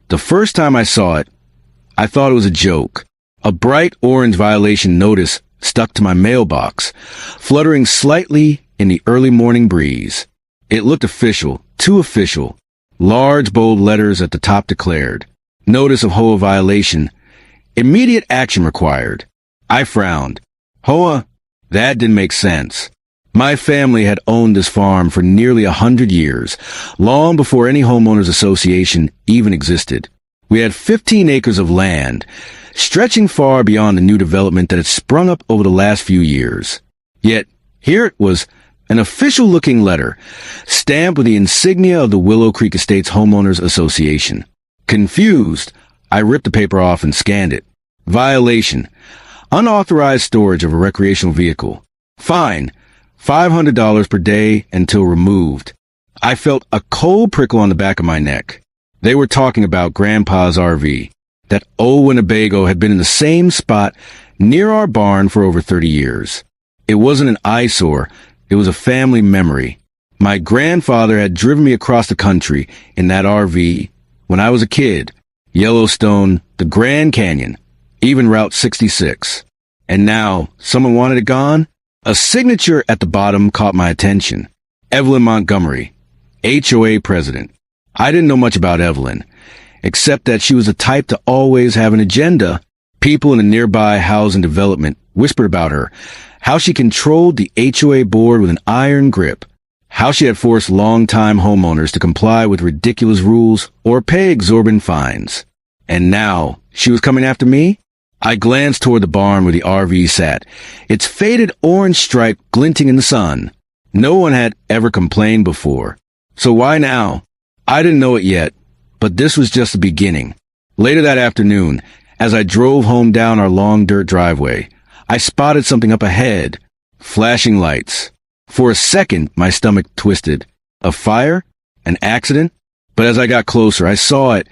The first time I saw it, I thought it was a joke. A bright orange violation notice stuck to my mailbox, fluttering slightly in the early morning breeze. It looked official, too official. Large, bold letters at the top declared, "Notice of HOA violation. Immediate action required." I frowned. HOA? That didn't make sense. My family had owned this farm for nearly 100 years, long before any homeowners association even existed. We had 15 acres of land, stretching far beyond the new development that had sprung up over the last few years. Yet, here it was, an official-looking letter, stamped with the insignia of the Willow Creek Estates Homeowners Association. Confused, I ripped the paper off and scanned it. Violation. Unauthorized storage of a recreational vehicle. Fine. $500 per day until removed. I felt a cold prickle on the back of my neck. They were talking about Grandpa's RV. That old Winnebago had been in the same spot near our barn for over 30 years. It wasn't an eyesore. It was a family memory. My grandfather had driven me across the country in that RV when I was a kid. Yellowstone, the Grand Canyon, even Route 66. And now, someone wanted it gone? A signature at the bottom caught my attention. Evelyn Montgomery, HOA president. I didn't know much about Evelyn, except that she was the type to always have an agenda. People in a nearby housing development whispered about her, how she controlled the HOA board with an iron grip, how she had forced long-time homeowners to comply with ridiculous rules or pay exorbitant fines. And now, she was coming after me? I glanced toward the barn where the RV sat, its faded orange stripe glinting in the sun. No one had ever complained before. So why now? I didn't know it yet, but this was just the beginning. Later that afternoon, as I drove home down our long dirt driveway, I spotted something up ahead. Flashing lights. For a second, my stomach twisted. A fire? An accident? But as I got closer, I saw it.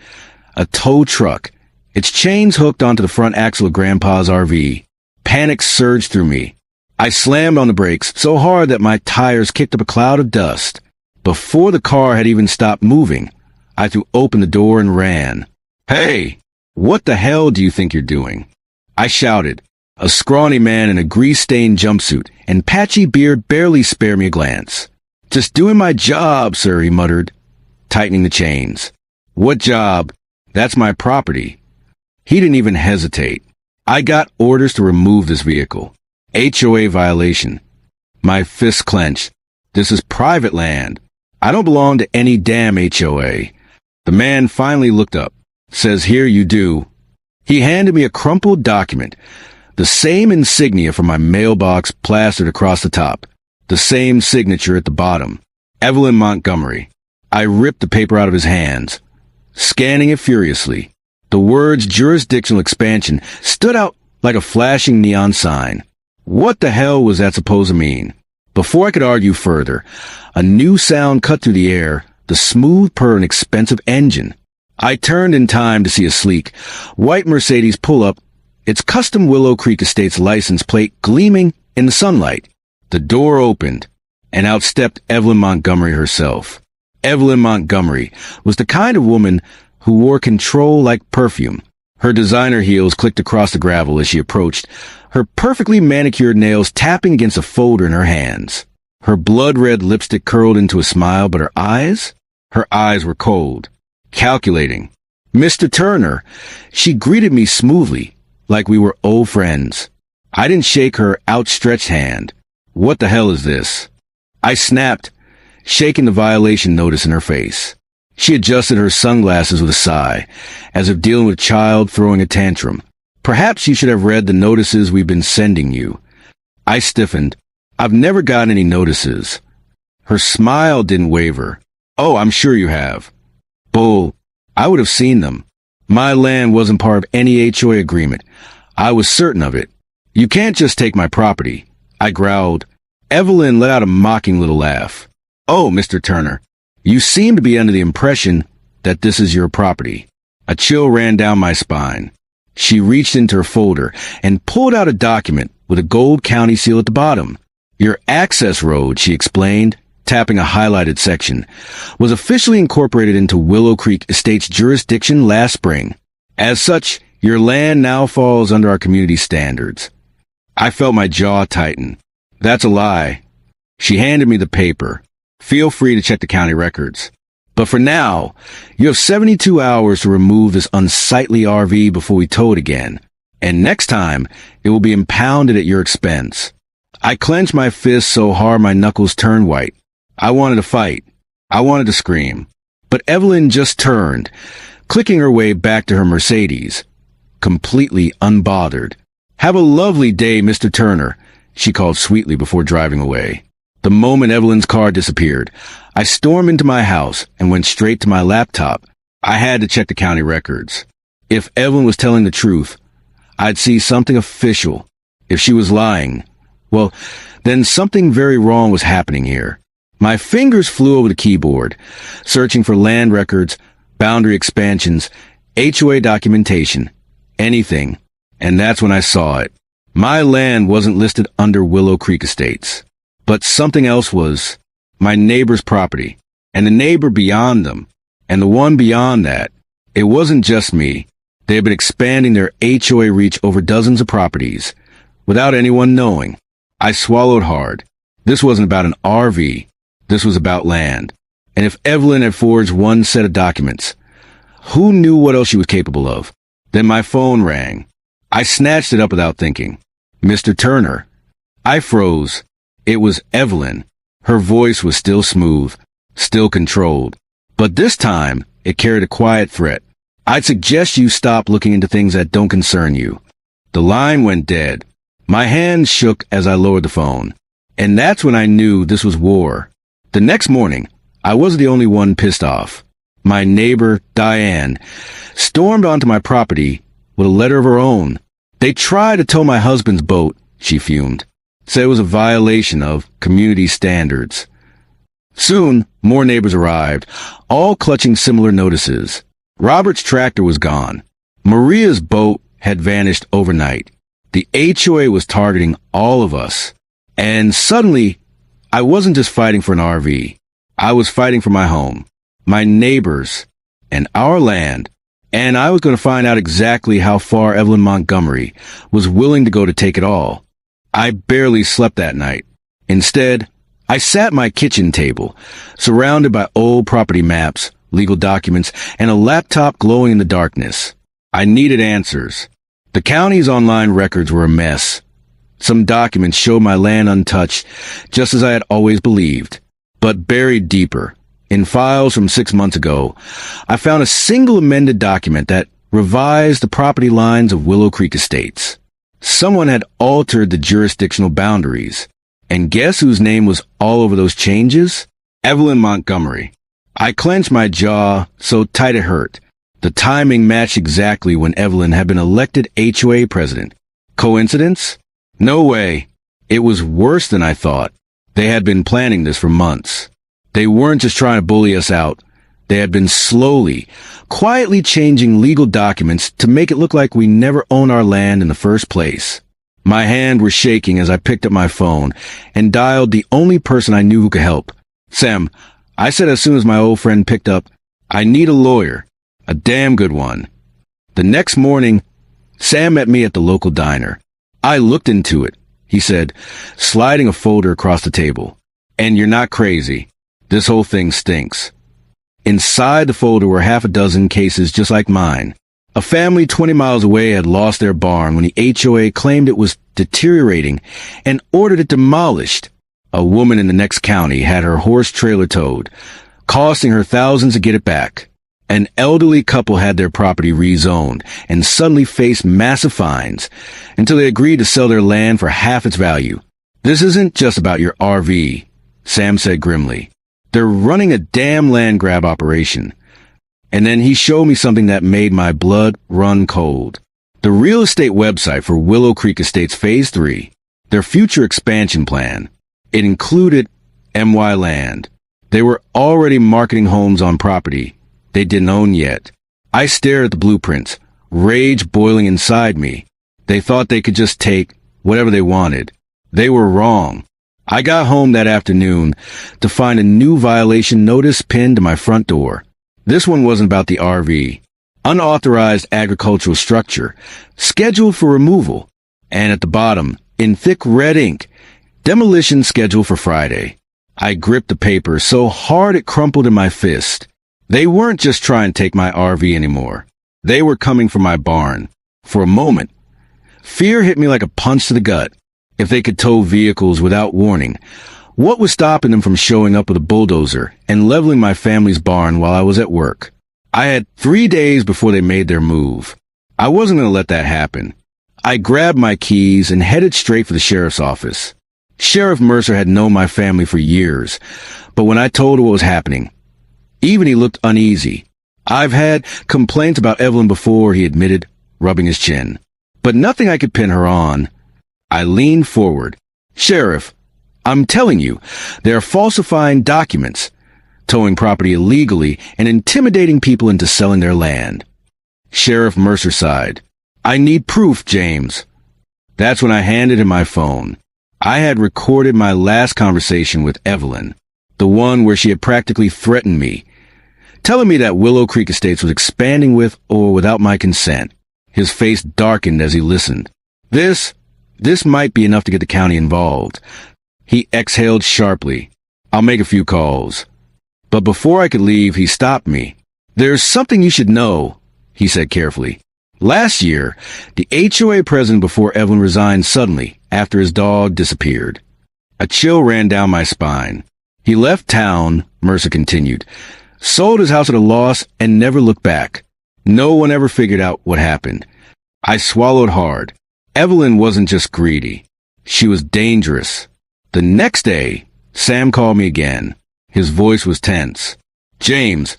A tow truck. Its chains hooked onto the front axle of Grandpa's RV. Panic surged through me. I slammed on the brakes so hard that my tires kicked up a cloud of dust. Before the car had even stopped moving, I threw open the door and ran. "Hey, what the hell do you think you're doing?" I shouted. A scrawny man in a grease-stained jumpsuit and patchy beard barely spared me a glance. "Just doing my job, sir," he muttered, tightening the chains. "What job? That's my property." He didn't even hesitate. I got orders to remove this vehicle. HOA violation. My fists clenched. This is private land. I don't belong to any damn HOA. The man finally looked up. "Says here you do." He handed me a crumpled document, the same insignia from my mailbox plastered across the top, the same signature at the bottom. Evelyn Montgomery. I ripped the paper out of his hands, scanning it furiously. The words jurisdictional expansion stood out like a flashing neon sign. What the hell was that supposed to mean? Before I could argue further, a new sound cut through the air, the smooth purr of an expensive engine. I turned in time to see a sleek, white Mercedes pull up, its custom Willow Creek Estates license plate gleaming in the sunlight. The door opened, and out stepped Evelyn Montgomery herself. Evelyn Montgomery was the kind of woman who wore control like perfume. Her designer heels clicked across the gravel as she approached, her perfectly manicured nails tapping against a folder in her hands. Her blood-red lipstick curled into a smile, but her eyes were cold, calculating. "Mr. Turner," she greeted me smoothly, like we were old friends. I didn't shake her outstretched hand. "What the hell is this?" I snapped, shaking the violation notice in her face. She adjusted her sunglasses with a sigh, as if dealing with a child throwing a tantrum. "Perhaps you should have read the notices we've been sending you." I stiffened. "I've never gotten any notices." Her smile didn't waver. "Oh, I'm sure you have." "Bull. I would have seen them. My land wasn't part of any HOA agreement. I was certain of it. You can't just take my property." I growled. Evelyn let out a mocking little laugh. "Oh, Mr. Turner, you seem to be under the impression that this is your property." A chill ran down my spine. She reached into her folder and pulled out a document with a gold county seal at the bottom. "Your access road," she explained. tapping a highlighted section, was officially incorporated into Willow Creek Estate's jurisdiction last spring. As such, your land now falls under our community standards. I felt my jaw tighten. That's a lie. She handed me the paper. Feel free to check the county records. But for now, you have 72 hours to remove this unsightly RV before we tow it again. And next time, it will be impounded at your expense. I clenched my fists so hard my knuckles turned white. I wanted to fight. I wanted to scream. But Evelyn just turned, clicking her way back to her Mercedes, completely unbothered. "Have a lovely day, Mr. Turner," she called sweetly before driving away. The moment Evelyn's car disappeared, I stormed into my house and went straight to my laptop. I had to check the county records. If Evelyn was telling the truth, I'd see something official. If she was lying, well, then something very wrong was happening here. My fingers flew over the keyboard, searching for land records, boundary expansions, HOA documentation, anything. And that's when I saw it. My land wasn't listed under Willow Creek Estates. But something else was. My neighbor's property. And the neighbor beyond them. And the one beyond that. It wasn't just me. They had been expanding their HOA reach over dozens of properties, without anyone knowing. I swallowed hard. This wasn't about an RV. This was about land. And if Evelyn had forged one set of documents, who knew what else she was capable of? Then my phone rang. I snatched it up without thinking. "Mr. Turner." I froze. It was Evelyn. Her voice was still smooth, still controlled. But this time, it carried a quiet threat. "I'd suggest you stop looking into things that don't concern you." The line went dead. My hands shook as I lowered the phone. And that's when I knew this was war. The next morning, I wasn't the only one pissed off. My neighbor, Diane, stormed onto my property with a letter of her own. "They tried to tow my husband's boat," she fumed. "Said it was a violation of community standards." Soon, more neighbors arrived, all clutching similar notices. Robert's tractor was gone. Maria's boat had vanished overnight. The HOA was targeting all of us. And suddenly, I wasn't just fighting for an RV. I was fighting for my home, my neighbors, and our land. And I was going to find out exactly how far Evelyn Montgomery was willing to go to take it all. I barely slept that night. Instead, I sat at my kitchen table, surrounded by old property maps, legal documents, and a laptop glowing in the darkness. I needed answers. The county's online records were a mess. Some documents showed my land untouched, just as I had always believed. But buried deeper, in files from 6 months ago, I found a single amended document that revised the property lines of Willow Creek Estates. Someone had altered the jurisdictional boundaries. And guess whose name was all over those changes? Evelyn Montgomery. I clenched my jaw so tight it hurt. The timing matched exactly when Evelyn had been elected HOA president. Coincidence? No way. It was worse than I thought. They had been planning this for months. They weren't just trying to bully us out. They had been slowly, quietly changing legal documents to make it look like we never owned our land in the first place. My hand was shaking as I picked up my phone and dialed the only person I knew who could help. "Sam," I said as soon as my old friend picked up, "I need a lawyer. A damn good one." The next morning, Sam met me at the local diner. "I looked into it," he said, sliding a folder across the table. "And you're not crazy. This whole thing stinks." Inside the folder were half a dozen cases just like mine. A family 20 miles away had lost their barn when the HOA claimed it was deteriorating and ordered it demolished. A woman in the next county had her horse trailer towed, costing her thousands to get it back. An elderly couple had their property rezoned and suddenly faced massive fines until they agreed to sell their land for half its value. "This isn't just about your RV," Sam said grimly. "They're running a damn land grab operation." And then he showed me something that made my blood run cold. The real estate website for Willow Creek Estates Phase 3, their future expansion plan. It included MY land. They were already marketing homes on property they didn't own yet. I stared at the blueprints, rage boiling inside me. They thought they could just take whatever they wanted. They were wrong. I got home that afternoon to find a new violation notice pinned to my front door. This one wasn't about the RV. Unauthorized agricultural structure, scheduled for removal. And at the bottom, in thick red ink, demolition scheduled for Friday. I gripped the paper so hard it crumpled in my fist. They weren't just trying to take my RV anymore. They were coming for my barn. For a moment, fear hit me like a punch to the gut. If they could tow vehicles without warning, what was stopping them from showing up with a bulldozer and leveling my family's barn while I was at work? I had 3 days before they made their move. I wasn't going to let that happen. I grabbed my keys and headed straight for the sheriff's office. Sheriff Mercer had known my family for years, but when I told her what was happening, even he looked uneasy. I've had complaints about Evelyn before, he admitted, rubbing his chin, but nothing I could pin her on. I leaned forward. Sheriff, I'm telling you, they're falsifying documents, towing property illegally, and intimidating people into selling their land. Sheriff Mercer sighed. I need proof, James. That's when I handed him my phone. I had recorded my last conversation with Evelyn, the one where she had practically threatened me, telling me that Willow Creek Estates was expanding with or without my consent. His face darkened as he listened. This might be enough to get the county involved. He exhaled sharply. I'll make a few calls. But before I could leave, he stopped me. There's something you should know, he said carefully. Last year, the HOA president before Evelyn resigned suddenly after his dog disappeared. A chill ran down my spine. He left town, Mercer continued, sold his house at a loss and never looked back. No one ever figured out what happened. I swallowed hard. Evelyn wasn't just greedy. She was dangerous. The next day, Sam called me again. His voice was tense. James,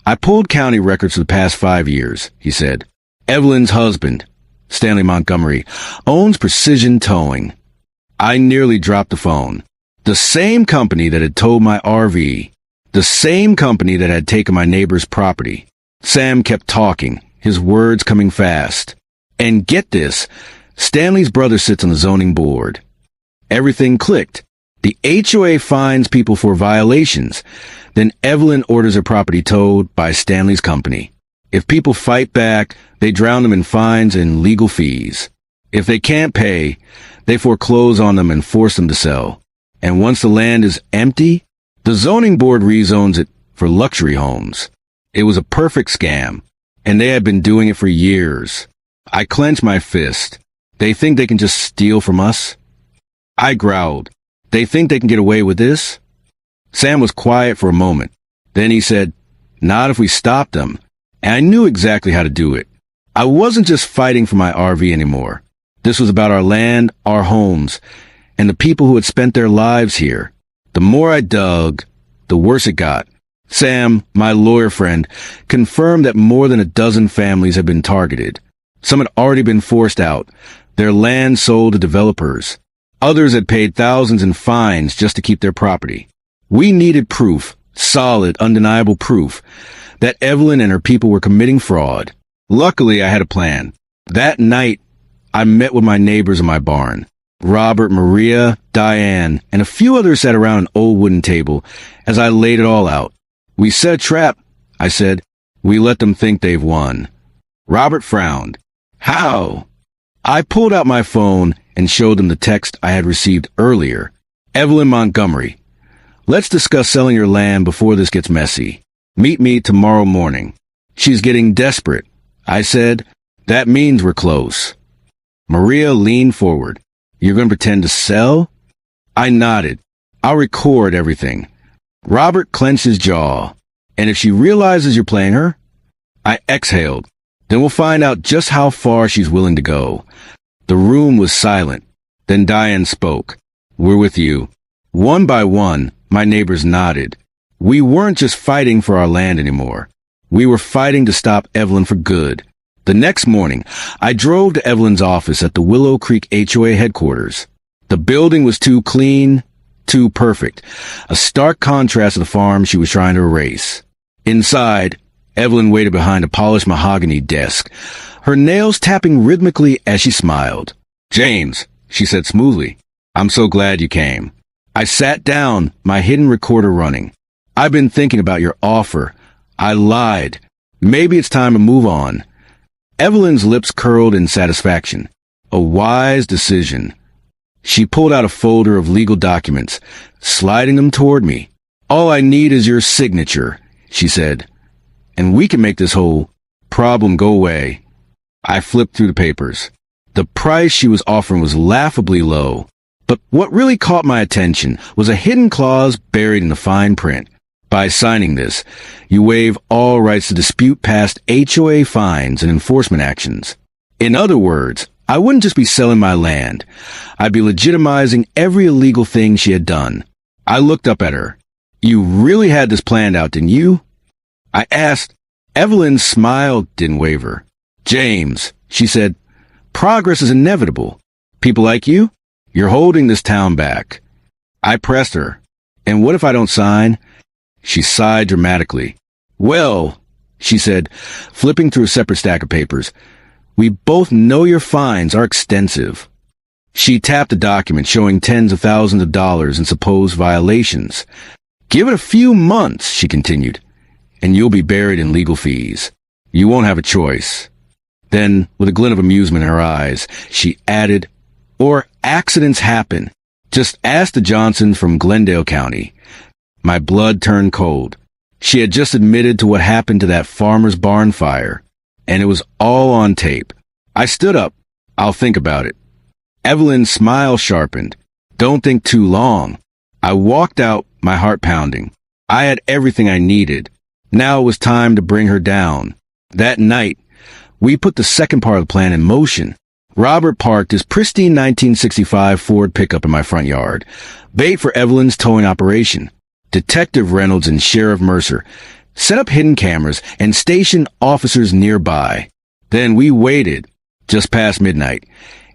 I pulled county records for the past 5 years, he said. Evelyn's husband, Stanley Montgomery, owns Precision Towing. I nearly dropped the phone. The same company that had towed my RV. The same company that had taken my neighbor's property. Sam kept talking, his words coming fast. And get this, Stanley's brother sits on the zoning board. Everything clicked. The HOA fines people for violations. Then Evelyn orders her property towed by Stanley's company. If people fight back, they drown them in fines and legal fees. If they can't pay, they foreclose on them and force them to sell. And once the land is empty, the zoning board rezones it for luxury homes. It was a perfect scam, and they had been doing it for years. I clenched my fist. They think they can just steal from us? I growled. They think they can get away with this? Sam was quiet for a moment. Then he said, not if we stop them. And I knew exactly how to do it. I wasn't just fighting for my RV anymore. This was about our land, our homes, and the people who had spent their lives here. The more I dug, the worse it got. Sam, my lawyer friend, confirmed that more than a dozen families had been targeted. Some had already been forced out, their land sold to developers. Others had paid thousands in fines just to keep their property. We needed proof, solid, undeniable proof, that Evelyn and her people were committing fraud. Luckily, I had a plan. That night, I met with my neighbors in my barn. Robert, Maria, Diane, and a few others sat around an old wooden table as I laid it all out. We set a trap, I said. We let them think they've won. Robert frowned. How? I pulled out my phone and showed them the text I had received earlier. Evelyn Montgomery. Let's discuss selling your land before this gets messy. Meet me tomorrow morning. She's getting desperate. I said, that means we're close. Maria leaned forward. You're going to pretend to sell? I nodded. I'll record everything. Robert clenched his jaw. And if she realizes you're playing her? I exhaled. Then we'll find out just how far she's willing to go. The room was silent. Then Diane spoke. We're with you. One by one, my neighbors nodded. We weren't just fighting for our land anymore. We were fighting to stop Evelyn for good. The next morning, I drove to Evelyn's office at the Willow Creek HOA headquarters. The building was too clean, too perfect, a stark contrast to the farm she was trying to erase. Inside, Evelyn waited behind a polished mahogany desk, her nails tapping rhythmically as she smiled. James, she said smoothly, I'm so glad you came. I sat down, my hidden recorder running. I've been thinking about your offer. I lied. Maybe it's time to move on. Evelyn's lips curled in satisfaction. A wise decision. She pulled out a folder of legal documents, sliding them toward me. All I need is your signature, she said, and we can make this whole problem go away. I flipped through the papers. The price she was offering was laughably low, but what really caught my attention was a hidden clause buried in the fine print. By signing this, you waive all rights to dispute past HOA fines and enforcement actions. In other words, I wouldn't just be selling my land. I'd be legitimizing every illegal thing she had done. I looked up at her. You really had this planned out, didn't you? I asked. Evelyn's smile didn't waver. James, she said, progress is inevitable. People like you, you're holding this town back. I pressed her. And what if I don't sign? She sighed dramatically. Well, she said, flipping through a separate stack of papers, we both know your fines are extensive. She tapped a document showing tens of thousands of dollars in supposed violations. Give it a few months, she continued, and you'll be buried in legal fees. You won't have a choice. Then, with a glint of amusement in her eyes, she added, or accidents happen. Just ask the Johnsons from Glendale County. My blood turned cold. She had just admitted to what happened to that farmer's barn fire, and it was all on tape. I stood up. I'll think about it. Evelyn's smile sharpened. Don't think too long. I walked out, my heart pounding. I had everything I needed. Now it was time to bring her down. That night, we put the second part of the plan in motion. Robert parked his pristine 1965 Ford pickup in my front yard, bait for Evelyn's towing operation. Detective Reynolds and Sheriff Mercer set up hidden cameras and stationed officers nearby. Then we waited. Just past midnight,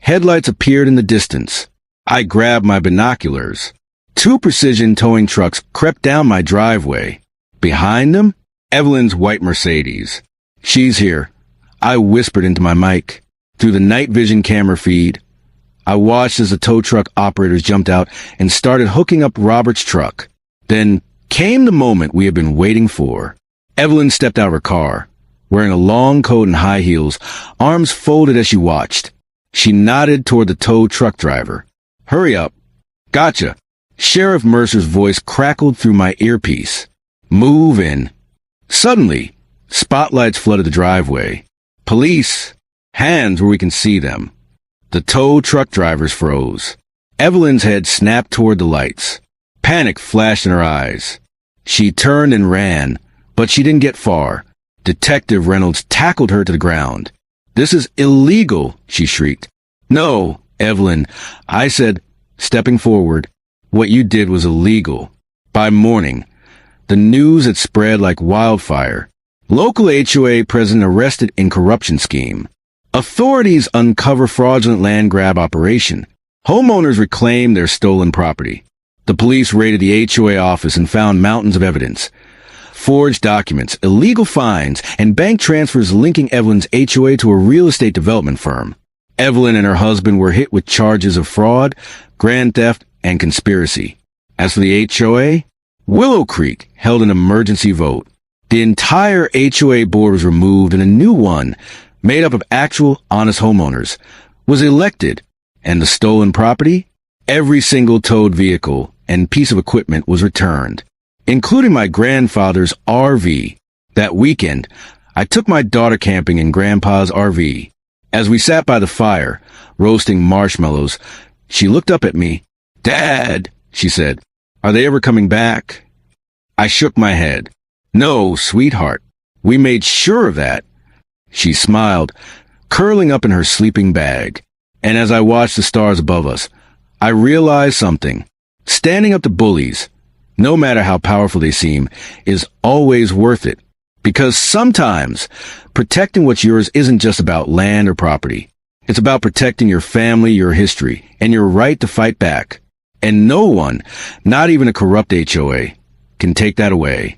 headlights appeared in the distance. I grabbed my binoculars. 2 precision towing trucks crept down my driveway. Behind them, Evelyn's white Mercedes. She's here, I whispered into my mic. Through the night vision camera feed, I watched as the tow truck operators jumped out and started hooking up Robert's truck. Then came the moment we had been waiting for. Evelyn stepped out of her car, wearing a long coat and high heels, arms folded as she watched. She nodded toward the tow truck driver. Hurry up. Gotcha. Sheriff Mercer's voice crackled through my earpiece. Move in. Suddenly, spotlights flooded the driveway. Police. Hands where we can see them. The tow truck drivers froze. Evelyn's head snapped toward the lights. Panic flashed in her eyes. She turned and ran, but she didn't get far. Detective Reynolds tackled her to the ground. This is illegal, she shrieked. No, Evelyn, I said, stepping forward. What you did was illegal. By morning, the news had spread like wildfire. Local HOA president arrested in corruption scheme. Authorities uncover fraudulent land grab operation. Homeowners reclaim their stolen property. The police raided the HOA office and found mountains of evidence. Forged documents, illegal fines, and bank transfers linking Evelyn's HOA to a real estate development firm. Evelyn and her husband were hit with charges of fraud, grand theft, and conspiracy. As for the HOA, Willow Creek held an emergency vote. The entire HOA board was removed and a new one, made up of actual, honest homeowners, was elected, and the stolen property, every single towed vehicle and piece of equipment was returned, including my grandfather's RV. That weekend, I took my daughter camping in Grandpa's RV. As we sat by the fire, roasting marshmallows, she looked up at me. Dad, she said, are they ever coming back? I shook my head. No, sweetheart. We made sure of that. She smiled, curling up in her sleeping bag. And as I watched the stars above us, I realized something. Standing up to bullies, no matter how powerful they seem, is always worth it. Because sometimes protecting what's yours isn't just about land or property. It's about protecting your family, your history, and your right to fight back. And no one, not even a corrupt HOA, can take that away.